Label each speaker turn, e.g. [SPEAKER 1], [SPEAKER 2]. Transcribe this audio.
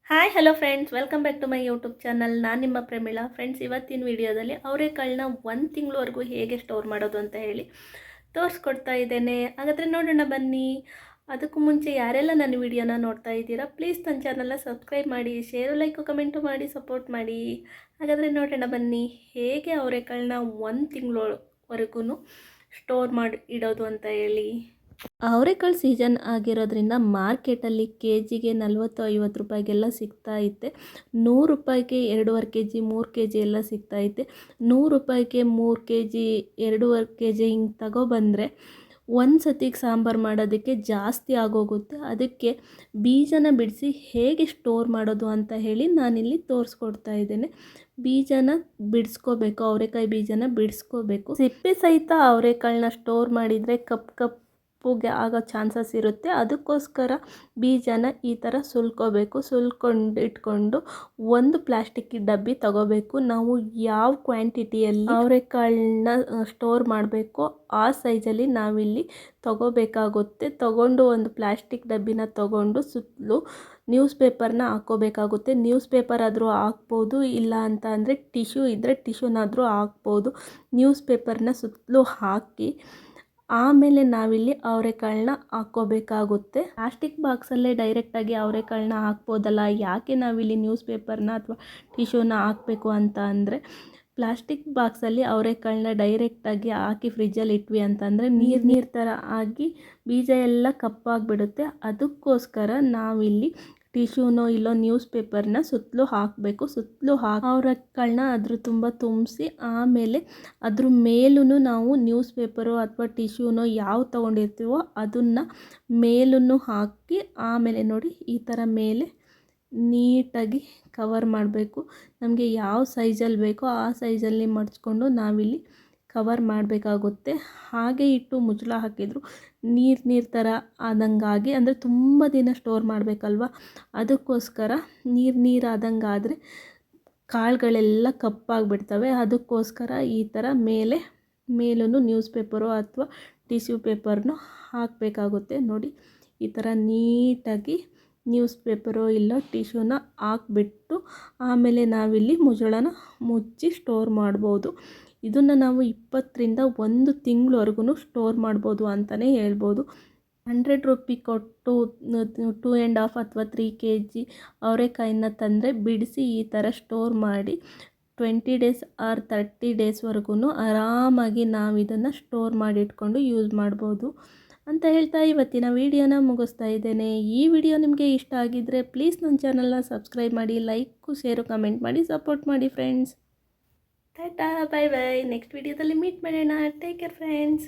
[SPEAKER 1] Hi hello friends, welcome back to my YouTube channel. ನಾನು ನಿಮ್ಮ ಪ್ರೇಮಿಳಾ. Friends, ಇವತ್ತಿನ ವಿಡಿಯೋದಲ್ಲಿ ಅವರೆಕಾಳನ್ನ 1 ತಿಂಗಳವರೆಗೂ ಹೇಗೆ ಸ್ಟೋರ್ ಮಾಡೋದು ಅಂತ ಹೇಳಿ ತೋರಿಸ್ಕೊಡ್ತಾ ಇದ್ದೇನೆ. ಹಾಗಾದರೆ ನೋಡೋಣ ಬನ್ನಿ. ಅದಕ್ಕೂ ಮುಂಚೆ ಯಾರೆಲ್ಲ ನನ್ನ ವಿಡಿಯೋನ ನೋಡ್ತಾ ಇದ್ದೀರಾ, ಪ್ಲೀಸ್ ನನ್ನ ಚಾನಲ್ನ ಸಬ್ಸ್ಕ್ರೈಬ್ ಮಾಡಿ, ಶೇರು, ಲೈಕು, ಕಮೆಂಟು ಮಾಡಿ ಸಪೋರ್ಟ್ ಮಾಡಿ. ಹಾಗಾದರೆ ನೋಡೋಣ ಬನ್ನಿ ಹೇಗೆ ಅವರೆಕಾಳನ್ನ 1 ತಿಂಗಳವರೆಗೂ ಸ್ಟೋರ್ ಮಾಡಿ ಇಡೋದು ಅಂತ ಹೇಳಿ. ಅವರೆಕಾಳು ಸೀಸನ್ ಆಗಿರೋದ್ರಿಂದ ಮಾರ್ಕೆಟಲ್ಲಿ ಕೆ ಜಿಗೆ 40-50 ರೂಪಾಯಿಗೆಲ್ಲ ಸಿಗ್ತಾ ಐತೆ. 100 ರೂಪಾಯಿಗೆ 2.5 ಕೆ ಜಿ 3 ಕೆ ಜಿ ಎಲ್ಲ ಸಿಗ್ತಾ ಐತೆ. 100 ರೂಪಾಯಿಗೆ 3 ಕೆ ಜಿ 2.5 ಕೆ ಜಿ ಹಿಂಗೆ ತಗೊಬಂದರೆ ಒಂದು ಸತಿಗೆ ಸಾಂಬಾರು ಮಾಡೋದಕ್ಕೆ ಜಾಸ್ತಿ ಆಗೋಗುತ್ತೆ. ಅದಕ್ಕೆ ಬೀಜನ ಬಿಡಿಸಿ ಹೇಗೆ ಸ್ಟೋರ್ ಮಾಡೋದು ಅಂತ ಹೇಳಿ ನಾನಿಲ್ಲಿ ತೋರಿಸ್ಕೊಡ್ತಾ ಇದ್ದೇನೆ. ಬೀಜನ ಬಿಡಿಸ್ಕೋಬೇಕು, ಅವರೆಕಾಯಿ ಬೀಜನ ಬಿಡಿಸ್ಕೋಬೇಕು. ಸಿಪ್ಪೆ ಸಹಿತ ಅವರೆಕಾಳನ್ನ ಸ್ಟೋರ್ ಮಾಡಿದರೆ ಕಪ್ಪು ಆಗೋ ಚಾನ್ಸಸ್ ಇರುತ್ತೆ. ಅದಕ್ಕೋಸ್ಕರ ಬೀಜನ ಈ ಥರ ಸುಲ್ಕೋಬೇಕು. ಸುಲ್ಕೊಂಡು ಇಟ್ಕೊಂಡು ಒಂದು ಪ್ಲಾಸ್ಟಿಕ್ ಡಬ್ಬಿ ತಗೋಬೇಕು. ನಾವು ಯಾವ ಕ್ವಾಂಟಿಟಿಯಲ್ಲಿ ಅವರೆಕಾಳನ್ನ ಸ್ಟೋರ್ ಮಾಡಬೇಕು ಆ ಸೈಜಲ್ಲಿ ನಾವಿಲ್ಲಿ ತಗೋಬೇಕಾಗುತ್ತೆ. ತಗೊಂಡು ಒಂದು ಪ್ಲಾಸ್ಟಿಕ್ ಡಬ್ಬಿನ ತಗೊಂಡು ಸುತ್ತಲೂ ನ್ಯೂಸ್ ಪೇಪರ್ನ ಹಾಕ್ಕೋಬೇಕಾಗುತ್ತೆ. ನ್ಯೂಸ್ ಪೇಪರ್ ಆದರೂ ಹಾಕ್ಬೋದು, ಇಲ್ಲ ಅಂತ ಅಂದರೆ ಟಿಶ್ಯೂ ಇದ್ದರೆ ಟಿಶ್ಯೂನಾದರೂ ಹಾಕ್ಬೋದು. ನ್ಯೂಸ್ ಪೇಪರ್ನ ಸುತ್ತಲೂ ಹಾಕಿ ಆಮೇಲೆ ನಾವಿಲ್ಲಿ ಅವರೆಕಾಳನ್ನ ಹಾಕ್ಕೋಬೇಕಾಗುತ್ತೆ. ಪ್ಲಾಸ್ಟಿಕ್ ಬಾಕ್ಸಲ್ಲೇ ಡೈರೆಕ್ಟಾಗಿ ಅವರೆಕಾಳನ್ನ ಹಾಕ್ಬೋದಲ್ಲ, ಯಾಕೆ ನಾವಿಲ್ಲಿ ನ್ಯೂಸ್ ಪೇಪರ್ನ ಅಥವಾ ಟಿಶ್ಯೂನ ಹಾಕಬೇಕು ಅಂತ ಅಂದರೆ, ಪ್ಲಾಸ್ಟಿಕ್ ಬಾಕ್ಸಲ್ಲಿ ಅವರೆಕಾಳನ್ನ ಡೈರೆಕ್ಟಾಗಿ ಹಾಕಿ ಫ್ರಿಜ್ಜಲ್ಲಿ ಇಟ್ವಿ ಅಂತಂದರೆ ನೀರು ಥರ ಆಗಿ ಬೀಜ ಎಲ್ಲ ಕಪ್ಪಾಗಿಬಿಡುತ್ತೆ. ಅದಕ್ಕೋಸ್ಕರ ನಾವಿಲ್ಲಿ ಟಿಶ್ಯೂನೋ ಇಲ್ಲೋ ನ್ಯೂಸ್ ಪೇಪರ್ನ ಸುತ್ತಲೂ ಹಾಕಬೇಕು. ಸುತ್ತಲೂ ಅವರೆಕಾಳನ್ನ ಅದ್ರ ತುಂಬ ತುಂಬಿಸಿ ಆಮೇಲೆ ಅದ್ರ ಮೇಲೂ ನಾವು ನ್ಯೂಸ್ ಪೇಪರು ಅಥವಾ ಟಿಶ್ಯೂನೋ ಯಾವ ತೊಗೊಂಡಿರ್ತೀವೋ ಅದನ್ನು ಮೇಲೂ ಹಾಕಿ ಆಮೇಲೆ ನೋಡಿ ಈ ಥರ ಮೇಲೆ ನೀಟಾಗಿ ಕವರ್ ಮಾಡಬೇಕು. ನಮಗೆ ಯಾವ ಸೈಜಲ್ಲಿ ಬೇಕೋ ಆ ಸೈಜಲ್ಲಿ ಮಡ್ಚ್ಕೊಂಡು ನಾವಿಲ್ಲಿ ಕವರ್ ಮಾಡಬೇಕಾಗುತ್ತೆ. ಹಾಗೆ ಇಟ್ಟು ಮುಚ್ಚಳ ಹಾಕಿದ್ರು ನೀರು ಥರ ಆದಂಗಾಗಿ, ಅಂದರೆ ತುಂಬ ದಿನ ಸ್ಟೋರ್ ಮಾಡಬೇಕಲ್ವ, ಅದಕ್ಕೋಸ್ಕರ ನೀರು ಆದಂಗಾದರೆ ಕಾಳುಗಳೆಲ್ಲ ಕಪ್ಪಾಗಿಬಿಡ್ತವೆ. ಅದಕ್ಕೋಸ್ಕರ ಈ ಥರ ಮೇಲೂ ನ್ಯೂಸ್ ಪೇಪರು ಅಥವಾ ಟಿಶ್ಯೂ ಪೇಪರ್ನು ಹಾಕಬೇಕಾಗುತ್ತೆ. ನೋಡಿ ಈ ಥರ ನೀಟಾಗಿ ನ್ಯೂಸ್ ಪೇಪರು ಇಲ್ಲ ಟಿಶ್ಯೂನ ಹಾಕ್ಬಿಟ್ಟು ಆಮೇಲೆ ನಾವಿಲ್ಲಿ ಮುಚ್ಚಳನ ಮುಚ್ಚಿ ಸ್ಟೋರ್ ಮಾಡ್ಬೋದು. ಇದನ್ನು ನಾವು 20ರಿಂದ 1 ತಿಂಗಳವರೆಗೂ ಸ್ಟೋರ್ ಮಾಡ್ಬೋದು ಅಂತಲೇ ಹೇಳ್ಬೋದು. 100 ರೂಪಿ ಕೊಟ್ಟು 2.5 ಅಥವಾ 3 ಕೆ ಜಿ ಅವರೆಕಾಯಿನ ತಂದರೆ ಬಿಡಿಸಿ ಈ ಥರ ಸ್ಟೋರ್ ಮಾಡಿ 20 ಡೇಸ್ ಆರ್ 30 ಡೇಸ್ವರೆಗೂ ಆರಾಮಾಗಿ ನಾವು ಇದನ್ನು ಸ್ಟೋರ್ ಮಾಡಿ ಇಟ್ಕೊಂಡು ಯೂಸ್ ಮಾಡ್ಬೋದು ಅಂತ ಹೇಳ್ತಾ ಇವತ್ತಿನ ವಿಡಿಯೋನ ಮುಗಿಸ್ತಾ ಇದ್ದೇನೆ. ಈ ವಿಡಿಯೋ ನಿಮಗೆ ಇಷ್ಟ ಆಗಿದ್ದರೆ ಪ್ಲೀಸ್ ನನ್ನ ಚಾನಲ್ನ ಸಬ್ಸ್ಕ್ರೈಬ್ ಮಾಡಿ, ಲೈಕು, ಶೇರು, ಕಮೆಂಟ್ ಮಾಡಿ ಸಪೋರ್ಟ್ ಮಾಡಿ friends. Tata, bye bye. Next ವಿಡಿಯೋದಲ್ಲಿ ಮೀಟ್ ಮಾಡೋಣ. Take care friends.